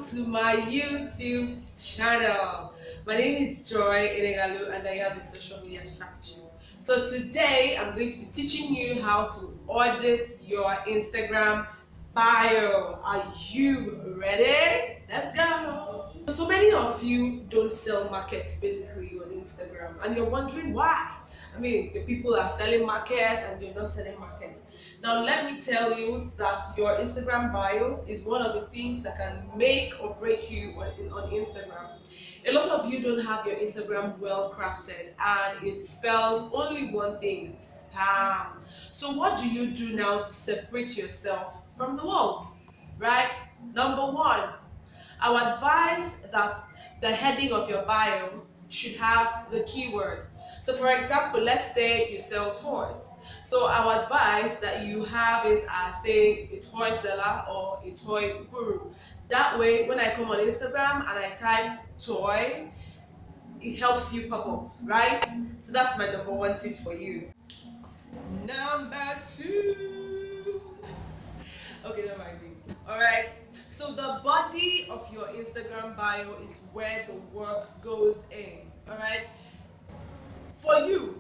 welcome to my YouTube channel. My name is Joy Eneghalu and I am a social media strategist. So today I'm going to be teaching you how to audit your Instagram bio. Are you ready? Let's go. So many of you don't sell markets basically on Instagram and you're wondering why. I mean, the people are selling market and you're not selling market. Now, let me tell you that your Instagram bio is one of the things that can make or break you on Instagram. A lot of you don't have your Instagram well crafted and it spells only one thing: spam. So what do you do now to separate yourself from the wolves? Right? Number one, I would advise that the heading of your bio should have the keyword. So for example, let's say you sell toys. So I would advise that you have it as, say, a toy seller or a toy guru. That way, when I come on Instagram and I type toy, it helps you pop up, right? So that's my number one tip for you. Number two. Okay, never mind. Alright, so the body of your Instagram bio is where the work goes in. Alright, for you,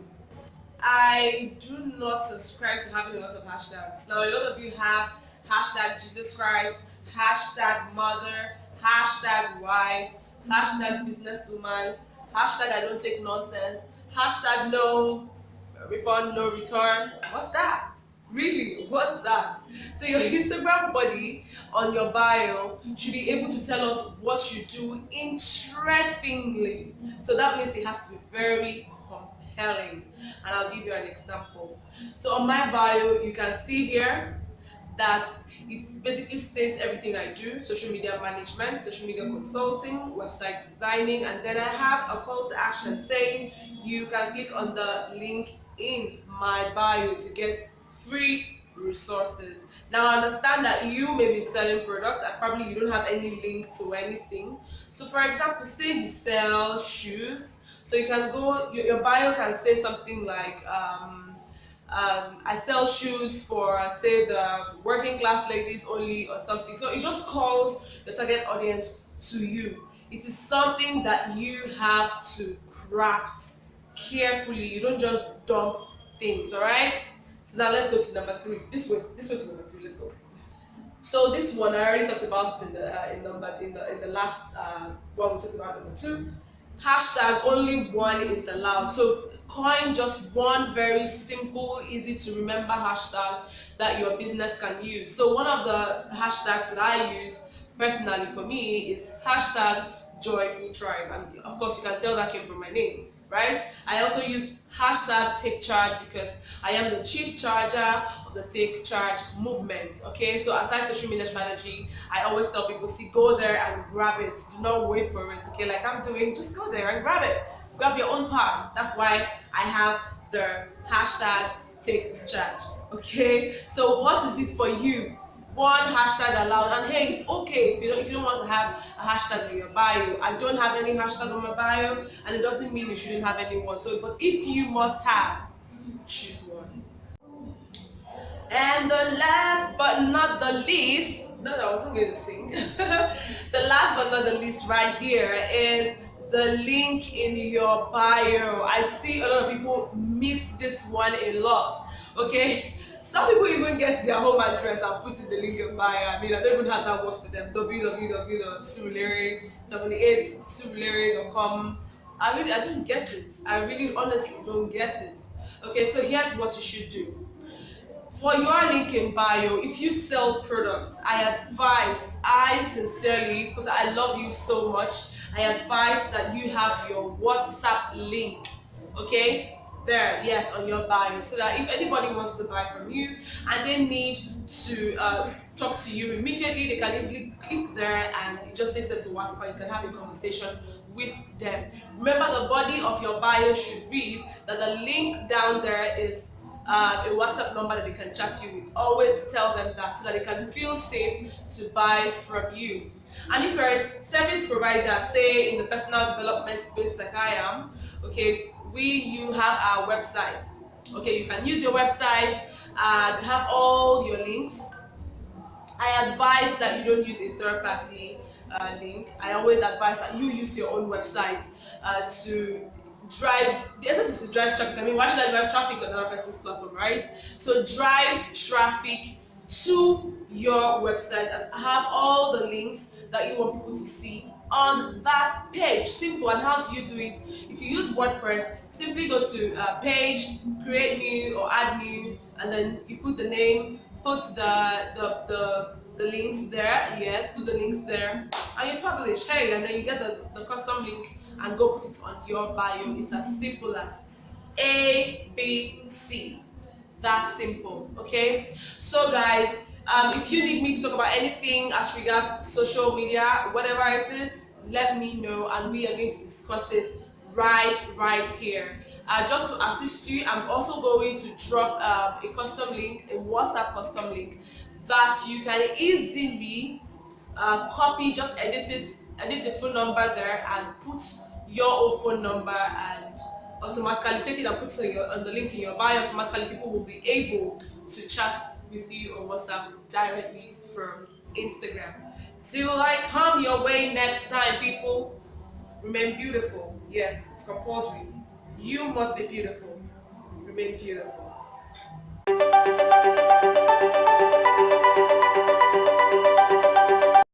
I do not subscribe to having a lot of hashtags. Now, a lot of you have hashtag Jesus Christ, hashtag mother, hashtag wife, hashtag businesswoman, hashtag I don't take nonsense, hashtag no refund, no return. What's that? Really, what's that? So your Instagram body on your bio should be able to tell us what you do interestingly. So that means it has to be very compelling. And I'll give you an example. So on my bio, you can see here that it basically states everything I do: social media management, social media consulting, website designing, and then I have a call to action saying you can click on the link in my bio to get free resources. Now I understand that you may be selling products and probably you don't have any link to anything. So for example, say you sell shoes, so you can go, your bio can say something like I sell shoes for, say, the working class ladies only or something. So it just calls the target audience to you. It is something that you have to craft carefully. You don't just dump things, all right? So now let's go to number three. This way to number three. Let's go. So this one I already talked about it in the last one. We talked about number two. Hashtag only one is allowed. So coin just one very simple, easy to remember hashtag that your business can use. So one of the hashtags that I use personally for me is hashtag joyful tribe, and of course you can tell that came from my name, right? I also use hashtag take charge because I am the chief charger of the take charge movement. Okay, so aside social media strategy, I always tell people, see, go there and grab it. Do not wait for it. Okay, like I'm doing, just go there and grab it. Grab your own path. That's why I have the hashtag take charge. Okay, so what is it for you? One hashtag allowed, and hey, it's okay if you don't want to have a hashtag in your bio. I don't have any hashtag on my bio, and it doesn't mean you shouldn't have anyone. So, but if you must have, choose one. And the last but not the least, no, I wasn't going to sing. The last but not the least, right here is the link in your bio. I see a lot of people miss this one a lot. Okay. Some people even get their home address and put in the link in bio. I mean, I don't even have that work for them. www.surulere78surulere.com. I don't get it. I really honestly don't get it. Okay, so here's what you should do. For your link in bio, if you sell products, I sincerely, because I love you so much, I advise that you have your WhatsApp link. Okay? There, yes, on your bio, so that if anybody wants to buy from you and they need to talk to you immediately, they can easily click there and it just takes them to WhatsApp and you can have a conversation with them. Remember, the body of your bio should read that the link down there is a WhatsApp number that they can chat you with. Always tell them that so that they can feel safe to buy from you. And if you're a service provider, say in the personal development space like I am, okay, you have our website. Okay, you can use your website and have all your links. I advise that you don't use a third party link. I always advise that you use your own website to drive. The essence is to drive traffic. I mean, why should I drive traffic to another person's platform, right? So drive traffic to your website and have all the links that you want people to see on that page. Simple. And how do you do it? If you use WordPress, simply go to page, create new or add new, and then you put the name, put the links there. Yes, put the links there, and you publish. Hey, and then you get the custom link and go put it on your bio. It's as simple as ABC. That's simple. Okay, so guys, if you need me to talk about anything as regards social media, whatever it is, let me know, and we are going to discuss it right here. Just to assist you, I'm also going to drop a custom link, a WhatsApp custom link that you can easily copy. Just edit the phone number there, and put your own phone number, and automatically take it and put it on the link in your bio. Automatically, people will be able to chat with you on WhatsApp directly from Instagram. Till I come your way next time, people, remain beautiful. Yes, it's compulsory. You must be beautiful. Remain beautiful.